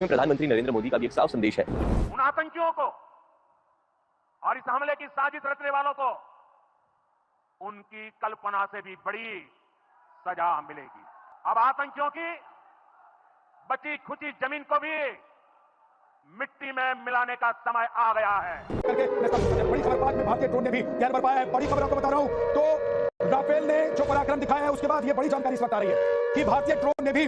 प्रधानमंत्री नरेंद्र मोदी का भी एक साफ संदेश है। उन आतंकियों को और इस हमले की साजिश रचने वालों को उनकी कल्पना से भी बड़ी सजा मिलेगी। अब आतंकियों की बची खुची जमीन को भी मिट्टी में मिलाने का समय आ गया है। बड़ी खबर बाद में भारतीय ड्रोन ने भी कहर बरपाया है। बड़ी खबर आपको बता रहा हूं तो राफेल ने जो पराक्रम दिखाया है उसके बाद ये बड़ी जानकारी इस वक्त आ रही है कि भारतीय ड्रोन ने भी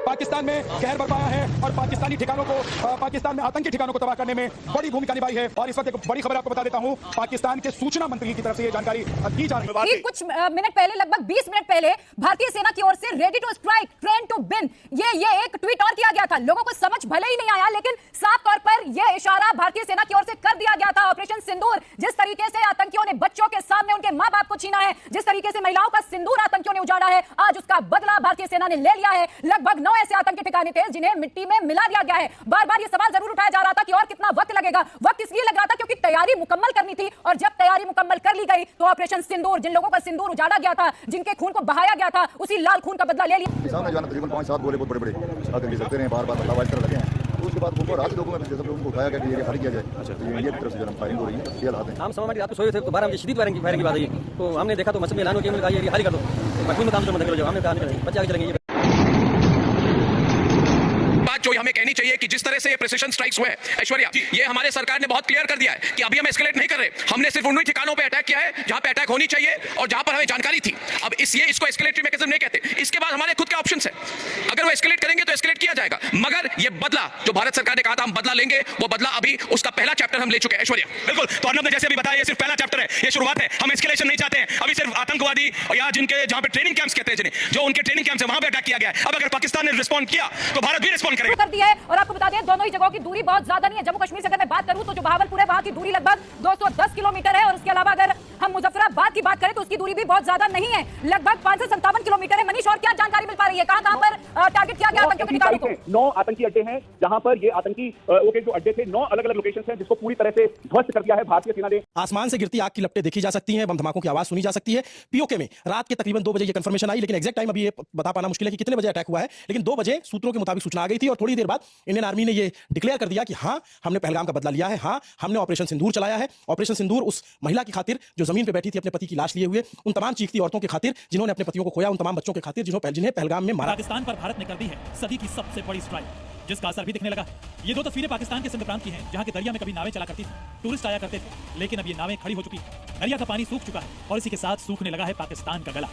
पाकिस्तान में कहर बरपाया है और पाकिस्तानी ठिकानों को पाकिस्तान में आतंकी ठिकानों को तबाह करने में बड़ी भूमिका निभाई है। और इस वक्त एक बड़ी खबर आपको बता देता हूं, पाकिस्तान के सूचना मंत्री की तरफ से ये जानकारी दी जा रही है। कुछ मिनट पहले, लगभग 20 मिनट पहले भारतीय सेना की ओर से ready to strike, train to win, ये एक ट्वीट और किया गया था। लोगों को समझ भले ही नहीं आया, लेकिन साफ तौर पर यह इशारा भारतीय सेना की ओर से कर दिया गया था। ऑपरेशन सिंदूर, जिस तरीके से आतंकियों ने बच्चों के सामने उनके मां बाप को छीना है, जिस तरीके से महिलाओं का सिंदूर आतंकियों ने उजाड़ा है, आज उसका बदला भारतीय सेना ने ले लिया है। लगभग 9 ऐसे आतंकी ठिकाने जिन्हें मिट्टी में मिला दिया गया है। बार बार यह सवाल जरूर उठाया जा रहा था कि और कितना वक्त लगेगा। वक्त इसलिए लग रहा था क्योंकि तैयारी मुकम्मल करनी थी, और जब तैयारी मुकम्मल कर ली गई तो ऑपरेशन सिंदूर, जिन लोगों का सिंदूर उजाड़ा गया था, जिनके खून को बहाया गया था, उसी लाल खून का बदला ले लिया। सामने जाना तकरीबन 5-7 गोले बहुत बड़े-बड़े आतंकी सकते हैं, बार-बार हवाई कर लगे हैं। उसके बाद उनको रात लोगों में जैसे उनको उठाया गया कि ये हट किया जाए। अच्छा, तो इंडिया की तरफ से जब फायरिंग हो रही है, ये हालात हैं। हम समय रात को सोए थे तो 12 बजे शदीद फायरिंग की बात आई, तो हमने देखा तो मसले ऐलान हो गया, ये खाली कर दो, मजबूर में काम शुरू मत करो। हमने कहा नहीं, बच्चे आगे चलेंगे। जो हमें कहनी चाहिए कि जिस तरह से ये प्रिसिशन स्ट्राइक्स हुए हैं ऐश्वर्या, ये हमारे सरकार ने बहुत क्लियर कर दिया है कि अभी हम एस्केलेट नहीं कर रहे। हमने सिर्फ उन्हीं ठिकानों पे अटैक किया है जहां पे अटैक होनी चाहिए और जहां पर हमें जानकारी थी। अब इसको एस्केलेटरी मैकेनिज्म नहीं कहते। इसके बाद हमारे खुद के ऑप्शंस है। अगर वो एस्केलेट करेंगे तो एस्केलेट किया जाएगा, मगर ये बदला जो भारत सरकार ने कहा था हम बदला लेंगे, वो बदला अभी उसका पहला चैप्टर हम ले चुके हैं। ऐश्वर्या, बिल्कुल, तो अर्नब ने जैसे अभी बताया, ये सिर्फ पहला चैप्टर है, ये शुरुआत है। हम एस्केलेशन नहीं चाहते हैं। अभी सिर्फ आतंकवादी या जिनके जहां पे ट्रेनिंग कैंप्स कहते हैं, जिन्हें जो उनके ट्रेनिंग कैंप्स है वहां पे अटैक किया गया है। अब अगर पाकिस्तान ने रिस्पॉन्ड किया तो भारत भी रिस्पॉन्ड करेगा। कर दिया है। और आपको बता दें, दोनों ही जगहों की दूरी बहुत ज्यादा नहीं है। जम्मू कश्मीर से अगर मैं बात करूं तो जो बहावलपुर है, वहां की दूरी लगभग 210 किलोमीटर है, और उसके अलावा अगर हम मुजफ्फराबाद की बात करें तो उसकी दूरी भी बहुत ज्यादा नहीं है, लगभग 5 से 57 किलोमीटर है। मनीष, और क्या जानकारी मिल पा रही है, कहां पर टारगेट किया गया आतंकियों के ठिकानों को? 9 आतंकी अड्डे हैं जहां पर ये आतंकी के जो अड्डे थे, 9 अलग-अलग लोकेशंस हैं जिसको पूरी तरह से ध्वस्त कर दिया है भारतीय सेना ने। आसमान से गिरती आग की लपटें देखी जा सकती हैं, बम धमाकों की आवाज सुनी जा सकती है। पीओके में रात के तकरीबन 2 बजे ये कंफर्मेशन आई, लेकिन एग्जैक्ट टाइम अभी ये बता पाना मुश्किल है कि कितने बजे अटैक हुआ है, लेकिन 2 बजे सूत्रों के मुताबिक सूचना आ गई थी। और थोड़ी देर बाद इंडियन आर्मी ने ये डिक्लेयर कर दिया कि हाँ, हमने पहलगाम का बदला लिया है, हाँ, हमने ऑपरेशन सिंदूर चलाया है। ऑपरेशन सिंदूर उस महिला की खातिर जो जमीन पे बैठी थी अपने पति की लाश लिए हुए, उन तमाम चीखती औरतों की खातिर जिन्होंने अपने पतियों को खोया, उन तमाम बच्चों के खातिर जिन्हें पहलगाम में मारा। पाकिस्तान पर भारत ने कर दी है सदी की सबसे बड़ी स्ट्राइक, जिसका असर भी दिखने लगा। ये 2 तस्वीरें पाकिस्तान के सिंध प्रांत की हैं, जहां के दरिया में कभी नावें चला करती थी, टूरिस्ट आया करते थे, लेकिन अब ये नावें खड़ी हो चुकी हैं। दरिया का पानी सूख चुका है और इसी के साथ सूखने लगा है पाकिस्तान का गला।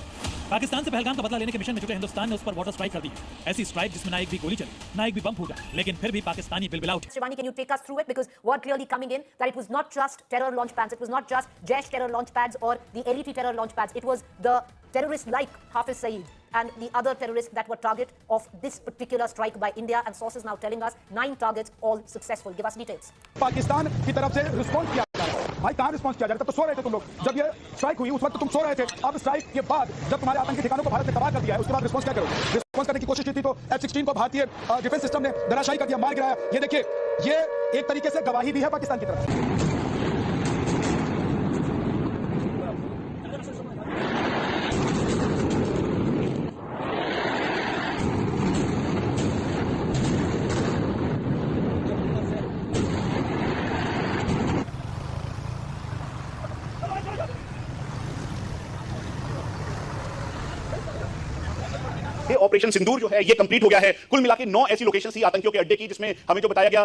पाकिस्तान से पहलगाम का बदला लेने के मिशन में जुटे हिंदुस्तान ने उस पर वाटर स्ट्राइक कर दी है। ऐसी स्ट्राइक जिसमें ना एक भी गोली चली, ना एक भी बम फूटा, लेकिन फिर भी पाकिस्तानी बिलबिला उठे। Shivani, can you take us through it? Because what really coming in, that it was not just terror launch pads, it was not just Jaish terror launch pads or the LET terror launch pads, it was the terrorists like Hafiz Saeed and the other terrorists that were target of this particular strike by India, and sources now telling us 9 targets, all successful. Give us details. Pakistan की तरफ से response किया जा रहा है। भाई कहां response किया जा रहा था? तो सो रहे थे तुम लोग जब ये स्ट्राइक हुई, उस वक्त तुम सो रहे थे। अब स्ट्राइक के बाद जब तुम्हारे आतंकी ठिकानों को भारत ने तबाह कर दिया है, उसके बाद रिस्पॉन्स क्या करोगे? रिस्पॉन्स करने की कोशिश की थी तो F-16 को भारतीय डिफेंस सिस्टम ने धराशायी कर दिया, मार गिराया। ये देखिए, ये एक तरीके से गवाही भी है पाकिस्तान की तरफ से। ये ऑपरेशन सिंदूर जो है ये कंप्लीट हो गया है। कुल मिला के 9 ऐसी लोकेशन थी आतंकियों के अड्डे की, जिसमें हमें जो बताया गया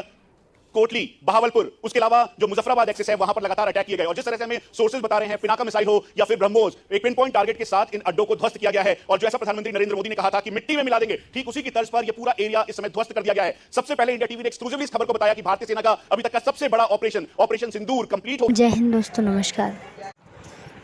कोटली, बहावलपुर, उसके अलावा जो मुजफ्फराबाद एक्सेस है वहां पर लगातार अटैक किए गए। और जिस तरह से हमें सोर्सेज बता रहे हैं, पिनाका मिसाइल हो या फिर ब्रह्मोस, एक पिन पॉइंट टारगेट के साथ इन अड्डों को ध्वस्त किया गया है। और जैसा प्रधानमंत्री नरेंद्र मोदी ने कहा था कि मिट्टी में मिला देंगे, ठीक उसी की तर्ज पर यह पूरा एरिया इस समय ध्वस्त कर दिया गया है। सबसे पहले इंडिया टीवी ने एक्सक्लूसिवली इस खबर को बताया कि भारतीय सेना का अभी तक का सबसे बड़ा ऑपरेशन सिंदूर कंप्लीट हो। जय हिंद दोस्तों, नमस्कार।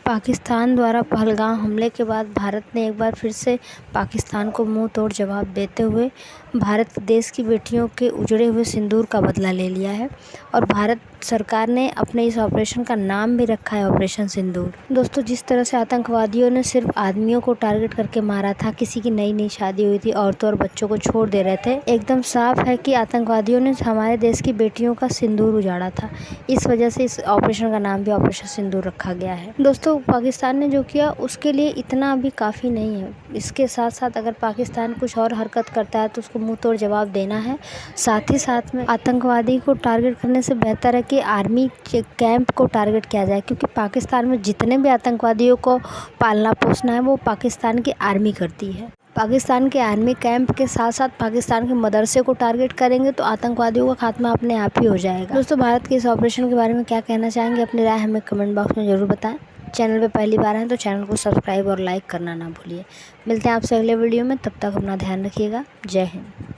पाकिस्तान द्वारा पहलगाम हमले के बाद भारत ने एक बार फिर से पाकिस्तान को मुंह तोड़ जवाब देते हुए भारत देश की बेटियों के उजड़े हुए सिंदूर का बदला ले लिया है। और भारत सरकार ने अपने इस ऑपरेशन का नाम भी रखा है ऑपरेशन सिंदूर। दोस्तों, जिस तरह से आतंकवादियों ने सिर्फ आदमियों को टारगेट करके मारा था, किसी की नई नई शादी हुई थी, औरतों और बच्चों को छोड़ दे रहे थे, एकदम साफ है कि आतंकवादियों ने हमारे देश की बेटियों का सिंदूर उजाड़ा था। इस वजह से इस ऑपरेशन का नाम भी ऑपरेशन सिंदूर रखा गया है। दोस्तों, पाकिस्तान ने जो किया उसके लिए इतना अभी काफ़ी नहीं है। इसके साथ साथ अगर पाकिस्तान कुछ और हरकत करता है तो उसको मुंह तोड़ जवाब देना है। साथ ही साथ में आतंकवादी को टारगेट करने से बेहतर है कि आर्मी कैंप को टारगेट किया जाए, क्योंकि पाकिस्तान में जितने भी आतंकवादियों को पालना पोसना है वो पाकिस्तान की आर्मी करती है। पाकिस्तान के आर्मी कैंप के साथ साथ पाकिस्तान के मदरसे को टारगेट करेंगे तो आतंकवादियों का खात्मा अपने आप ही हो जाएगा। दोस्तों, भारत के इस ऑपरेशन के बारे में क्या कहना चाहेंगे, अपनी राय हमें कमेंट बॉक्स में ज़रूर बताएं। चैनल पे पहली बार हैं तो चैनल को सब्सक्राइब और लाइक करना ना भूलिए। मिलते हैं आपसे अगले वीडियो में, तब तक अपना ध्यान रखिएगा। जय हिंद।